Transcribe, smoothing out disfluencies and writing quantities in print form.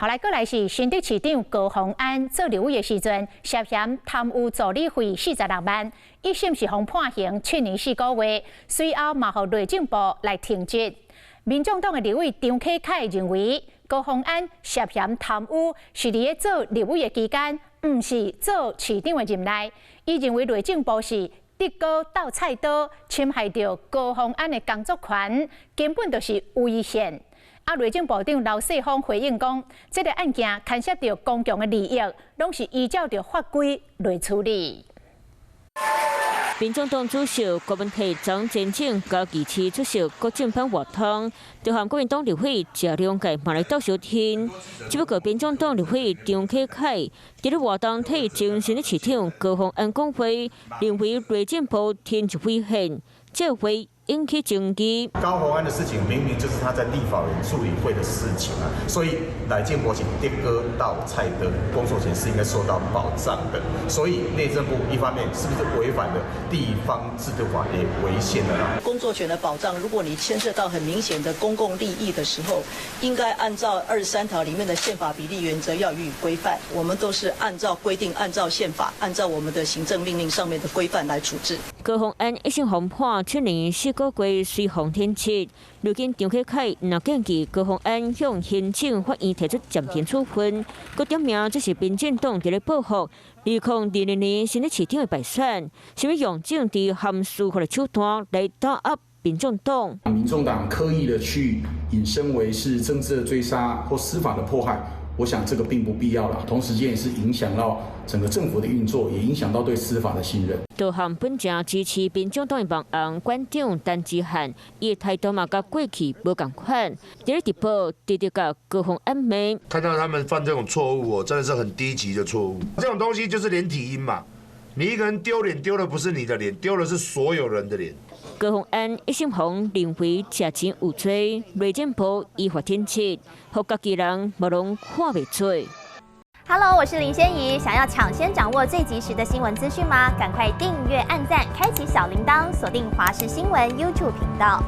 后来过来是新竹市长高虹安做立委的时阵，涉嫌贪污助理费46万，一审是被判刑7年4个月，随后嘛互内政部来停职。民众党的立委张启凯认为，高虹安涉嫌贪污是伫做立委的期间，唔是做市长的任内。伊认为内政部是得高斗菜刀，侵害到高虹安的工作权，根本就是违宪。内政部长刘世芳回应讲，这个案件牵涉到公共的利益，拢是依照着法规来处理。民众党主席郭文泰张前景高期期出席国政办活动，就和国民党立委谢良介嘛来到收听。只不过民众党立委张启凯伫咧活动替精神的市长高虹安讲话，认为内政部停职违宪，这回引起争议。高虹安的事情明明就是他在立法院处理会的事情啊，所以来建国请跌割到菜的工作权是应该受到保障的。所以内政部一方面是不是违反了地方制度法也违宪了啊？工作权的保障，如果你牵涉到很明显的公共利益的时候，应该按照23条里面的宪法比例原则要予以规范。我们都是按照规定、按照宪法、按照我们的行政命令上面的规范来处置。高虹安一审被判7年4个月，随行天职。如今张启凯若建议高虹安向行政法院提出暂停处分，佮点名这是民进党伫咧报复2020年新的市长的败选，想要用政治和司法的手段来打压民众党。民众党刻意的去引申为是政治的追杀或司法的迫害。我想这个并不必要了，同时间也是影响到整个政府的运作，也影响到对司法的信任。多项本正支持民众党的网红馆长陈之汉，伊的态度嘛甲过去无共款，伫咧直播直接甲高虹安骂。看到他们犯这种错误，真的是很低级的错误。这种东西就是连体婴嘛，你一个人丢脸丢的不是你的脸，丢的是所有人的脸。高虹安一审认为涉钱有罪，内政部依法停职，互家己人无拢看袂做。Hello， 我是林仙怡。想要抢先掌握最及时的新闻资讯吗？赶快订阅、按赞、开启小铃铛，锁定华视新闻 YouTube 频道。